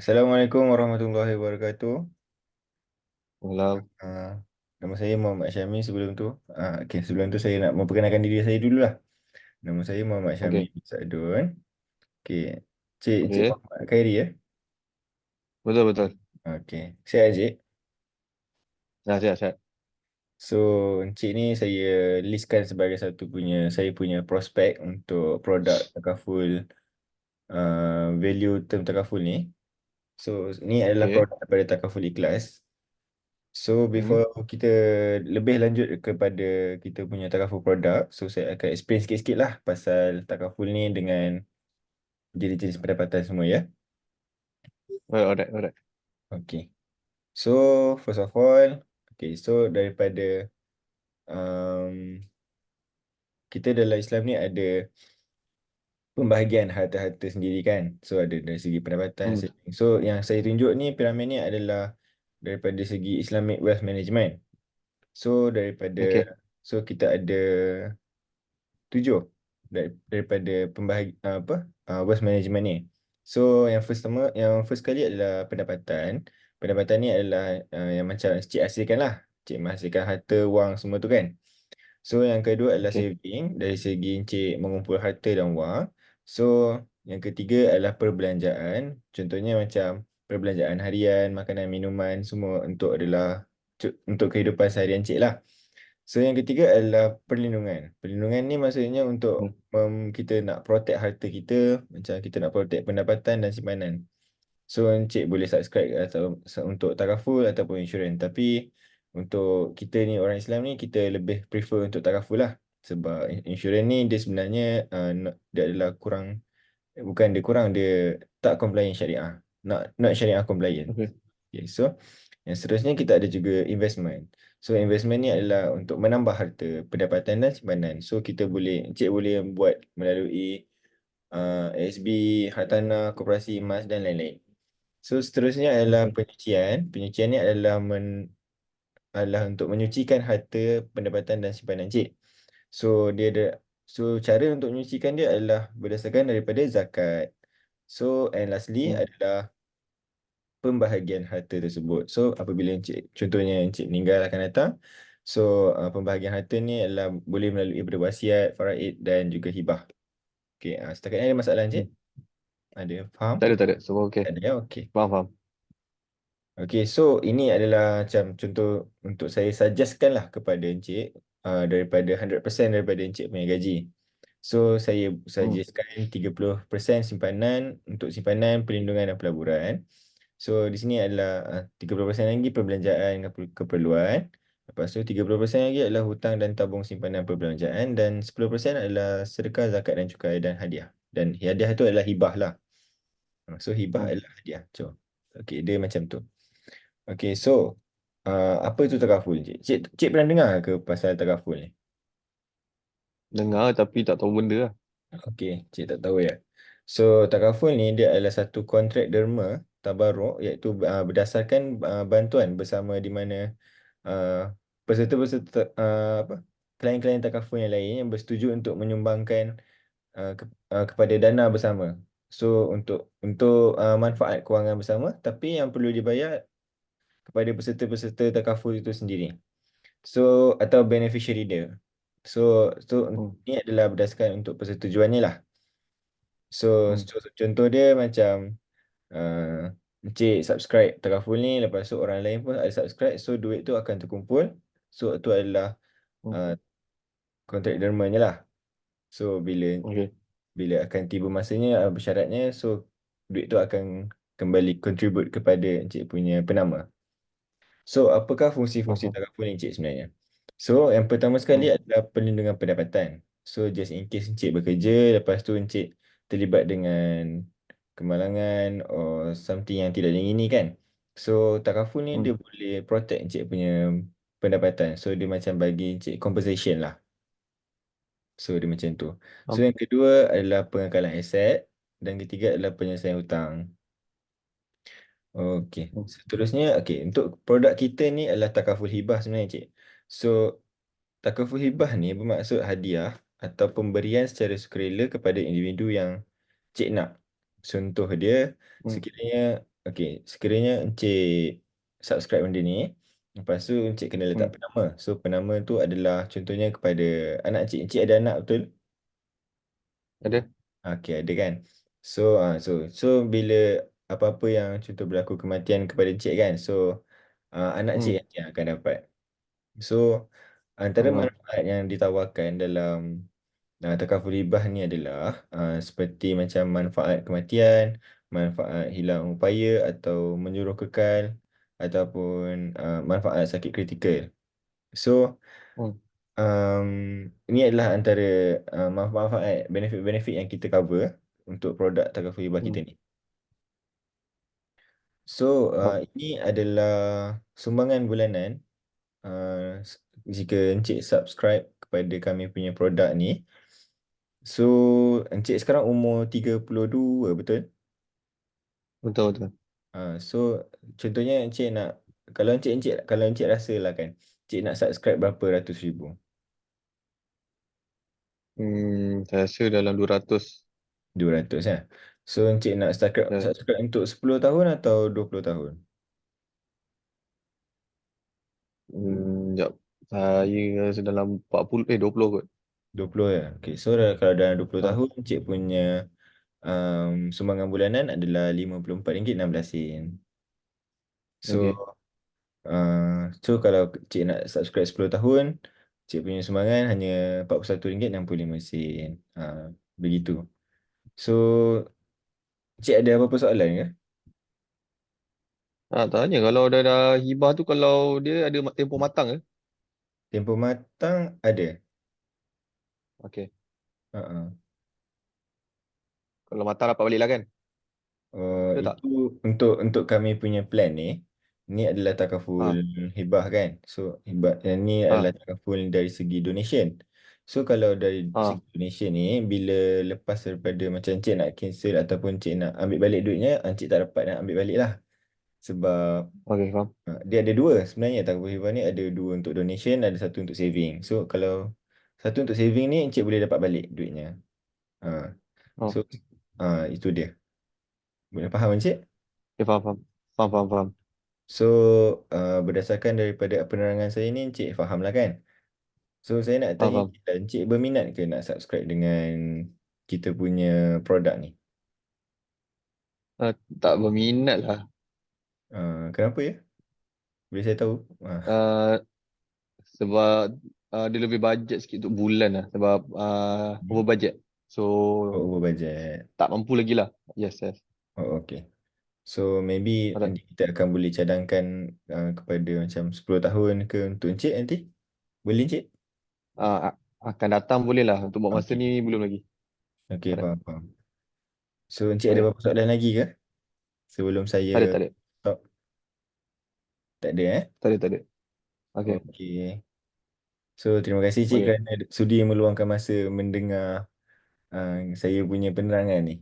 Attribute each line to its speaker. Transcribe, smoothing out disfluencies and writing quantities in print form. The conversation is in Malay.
Speaker 1: Assalamualaikum warahmatullahi wabarakatuh.
Speaker 2: Malam.
Speaker 1: Ah, nama saya Muhammad Syami sebelum tu. Sebelum tu saya nak memperkenalkan diri saya dulu lah. Nama saya Muhammad Syami
Speaker 2: Okey.
Speaker 1: bin Saadun. Okey, Encik
Speaker 2: Okey.
Speaker 1: Muhammad Khairi ya.
Speaker 2: Betul betul.
Speaker 1: Okey, saya Encik.
Speaker 2: Nah, siap siap.
Speaker 1: So, Encik ni saya listkan sebagai saya punya prospek untuk produk takaful value term takaful ni. So, ni adalah
Speaker 2: Okey.
Speaker 1: produk daripada takaful ikhlas. So
Speaker 2: Hmm.
Speaker 1: before kita lebih lanjut kepada kita punya takaful produk, so saya akan explain sikit-sikit lah pasal takaful ni dengan jenis-jenis pendapatan semua ya.
Speaker 2: Oh, alright alright.
Speaker 1: Okay. So first of all, okay, so daripada um, kita dalam Islam ni ada pembahagian harta-harta sendiri kan. So ada dari segi pendapatan.
Speaker 2: Hmm.
Speaker 1: So yang saya tunjuk ni piramid ni adalah daripada segi Islamic Wealth Management. So
Speaker 2: Okey.
Speaker 1: kita ada tujuh daripada wealth management ni. So yang first kali adalah pendapatan. Pendapatan ni adalah yang macam cik hasilkan lah. Cik menghasilkan harta, wang semua tu kan. So yang kedua adalah
Speaker 2: Okey.
Speaker 1: saving dari segi encik mengumpul harta dan wang. So yang ketiga adalah perbelanjaan. Contohnya macam perbelanjaan harian, makanan, minuman semua untuk kehidupan seharian encik lah. So yang ketiga adalah perlindungan. Perlindungan ni maksudnya untuk
Speaker 2: Hmm.
Speaker 1: kita nak protect harta kita, macam kita nak protect pendapatan dan simpanan. So encik boleh subscribe atau untuk takaful ataupun insurans. Tapi untuk kita ni orang Islam ni kita lebih prefer untuk takaful lah. Sebab insurans ni dia sebenarnya dia adalah bukan dia kurang, dia tak compliant syariah. Not syariah compliant.
Speaker 2: Okey.
Speaker 1: Okay, so yang seterusnya kita ada juga investment. So investment ni adalah untuk menambah harta, pendapatan dan simpanan. So encik boleh buat melalui ASB, hartanah, koperasi emas dan lain-lain. So seterusnya adalah
Speaker 2: Okey.
Speaker 1: penyucian. Penyucian ni adalah untuk menyucikan harta, pendapatan dan simpanan encik. So dia ada cara untuk menyucikan dia adalah berdasarkan daripada zakat. So and lastly
Speaker 2: Hmm.
Speaker 1: adalah pembahagian harta tersebut. So apabila contohnya encik meninggal akan datang, so pembahagian harta ni adalah boleh melalui daripada wasiat, faraid dan juga hibah. Okey, setakat ni ada masalah encik?
Speaker 2: Hmm.
Speaker 1: Ada faham?
Speaker 2: Tak ada tak ada. Semua okey.
Speaker 1: Tak ada ya, okey.
Speaker 2: Faham faham.
Speaker 1: Okey, so ini adalah macam contoh untuk saya suggestkan lah kepada encik daripada 100% daripada encik punya gaji. So saya
Speaker 2: Hmm.
Speaker 1: suggestkan 30% simpanan untuk simpanan, perlindungan dan pelaburan. So di sini adalah 30% lagi perbelanjaan dan keperluan. Lepas tu 30% lagi adalah hutang dan tabung simpanan perbelanjaan dan 10% adalah sedekah, zakat dan cukai dan hadiah. Dan hadiah itu adalah hibah lah. So hibah
Speaker 2: Hmm.
Speaker 1: adalah hadiah. So okey, dia macam tu. Okey, so apa itu takaful cik? Cik pernah dengar ke pasal takaful ni?
Speaker 2: Dengar tapi tak tahu benda lah.
Speaker 1: Okey, cik tak tahu ya. So, takaful ni dia adalah satu kontrak derma tabaruk iaitu berdasarkan bantuan bersama di mana uh, peserta-peserta klien-klien takaful yang lain yang bersetuju untuk menyumbangkan kepada dana bersama. So, untuk manfaat kewangan bersama tapi yang perlu dibayar kepada peserta-peserta takaful itu sendiri. So, atau beneficiary dia. So,
Speaker 2: Hmm.
Speaker 1: ini adalah berdasarkan untuk persetujuannya lah. So,
Speaker 2: Hmm.
Speaker 1: contoh dia macam encik subscribe Takaful ni, lepas tu orang lain pun ada subscribe, so duit tu akan terkumpul. So, itu adalah
Speaker 2: Hmm.
Speaker 1: uh, kontrak dermanya lah. So,
Speaker 2: Okey.
Speaker 1: bila akan tiba masanya, bersyaratnya, so duit tu akan kembali contribute kepada encik punya penama. So, apakah fungsi-fungsi
Speaker 2: Faham.
Speaker 1: Takaful ni encik sebenarnya? So, yang pertama sekali
Speaker 2: Hmm.
Speaker 1: adalah perlindungan pendapatan. So, just in case encik bekerja, lepas tu encik terlibat dengan kemalangan or something yang tidak diingini kan. So, takaful ni
Speaker 2: Hmm.
Speaker 1: dia boleh protect encik punya pendapatan. So, dia macam bagi encik compensation lah. So, dia macam tu. So,
Speaker 2: Faham.
Speaker 1: yang kedua adalah pengakalan aset dan ketiga adalah penyelesaian hutang. Okey.
Speaker 2: Hmm.
Speaker 1: Seterusnya, okey, untuk produk kita ni adalah takaful hibah sebenarnya, cik. So, takaful hibah ni bermaksud hadiah atau pemberian secara sukarela kepada individu yang cik nak. Contoh dia,
Speaker 2: Hmm.
Speaker 1: sekiranya okey, sekiranya Encik subscribe benda ni, lepas tu Encik kena letak
Speaker 2: Hmm.
Speaker 1: penama. So penama tu adalah contohnya kepada anak Encik. Encik ada anak betul?
Speaker 2: Ada?
Speaker 1: Okey, ada kan? So, so bila apa-apa yang contoh berlaku kematian kepada Encik kan, so anak Encik
Speaker 2: Hmm.
Speaker 1: yang akan dapat. So, antara
Speaker 2: Oh.
Speaker 1: manfaat yang ditawarkan dalam takaful hibah ni adalah seperti macam manfaat kematian, manfaat hilang upaya atau menyuruh kekal ataupun manfaat sakit kritikal. So,
Speaker 2: Hmm.
Speaker 1: um, ini adalah antara manfaat-manfaat, benefit-benefit yang kita cover untuk produk takaful hibah kita
Speaker 2: Hmm.
Speaker 1: ni. So,
Speaker 2: Faham.
Speaker 1: ini adalah sumbangan bulanan. uh, Jika Encik subscribe kepada kami punya produk ni, so Encik sekarang umur 32, betul?
Speaker 2: Betul, betul.
Speaker 1: So contohnya Encik nak, kalau Encik rasa lah kan, Encik nak subscribe berapa ratus ribu?
Speaker 2: Saya rasa dalam 200.
Speaker 1: 200 lah. So Encik nak
Speaker 2: Ya.
Speaker 1: subscribe untuk 10 tahun atau 20 tahun?
Speaker 2: Sekejap. Saya rasa dalam 40, 20 kot.
Speaker 1: 20 ya. Okay, so kalau dalam 20
Speaker 2: Ha,
Speaker 1: tahun Encik punya sumbangan bulanan adalah RM54.16.
Speaker 2: okey.
Speaker 1: So so kalau cik nak subscribe 10 tahun, cik punya sumbangan hanya RM41.65. Begitu. So, cik ada apa-apa soalan ke?
Speaker 2: Tanya kalau dah hibah tu kalau dia ada tempoh matang ke?
Speaker 1: Tempoh matang ada.
Speaker 2: Okey.
Speaker 1: Uh-uh.
Speaker 2: Kalau matang dapat balik lah kan? Betul tak?
Speaker 1: Itu untuk kami punya plan ni adalah takaful
Speaker 2: Ha,
Speaker 1: hibah kan. So, hibah yang ni adalah
Speaker 2: ha,
Speaker 1: takaful dari segi donation. So, kalau dari
Speaker 2: ha.
Speaker 1: segi donation ni, bila lepas daripada macam cik nak cancel ataupun cik nak ambil balik duitnya, cik tak dapat nak ambil balik lah. Sebab
Speaker 2: Okey, faham.
Speaker 1: dia ada dua sebenarnya, takaful hibah ni ada dua, untuk donation, ada satu untuk saving. So, kalau satu untuk saving ni, cik boleh dapat balik duitnya. Uh, so,
Speaker 2: Oh,
Speaker 1: itu dia. Boleh faham encik?
Speaker 2: okey, faham, faham. Faham, faham, faham.
Speaker 1: So, berdasarkan daripada penerangan saya ni, Encik faham lah kan? So, saya nak
Speaker 2: Faham,
Speaker 1: tanya,
Speaker 2: faham.
Speaker 1: Encik berminat ke nak subscribe dengan kita punya produk ni?
Speaker 2: Tak berminat lah.
Speaker 1: Kenapa ya? Boleh saya tahu?
Speaker 2: Uh, Sebab dia lebih bajet sikit untuk bulan lah. Sebab over budget. So,
Speaker 1: Oh, over budget.
Speaker 2: tak mampu lagi lah. Yes, yes.
Speaker 1: Oh, okay. So, maybe
Speaker 2: Ada.
Speaker 1: nanti kita akan boleh cadangkan kepada macam 10 tahun ke untuk Encik nanti? Boleh Encik?
Speaker 2: Akan datang boleh lah. Untuk buat masa
Speaker 1: Okay.
Speaker 2: ni belum lagi.
Speaker 1: Okay,
Speaker 2: Ada.
Speaker 1: faham, faham. So, Encik ada
Speaker 2: Okay.
Speaker 1: apa soalan lagi ke? Sebelum saya
Speaker 2: Tak ada, tak ada.
Speaker 1: stop? Tak ada
Speaker 2: Tak ada, tak ada. Okay.
Speaker 1: Okay. So, terima kasih Cik
Speaker 2: Boleh.
Speaker 1: kerana sudi meluangkan masa mendengar saya punya penerangan ni.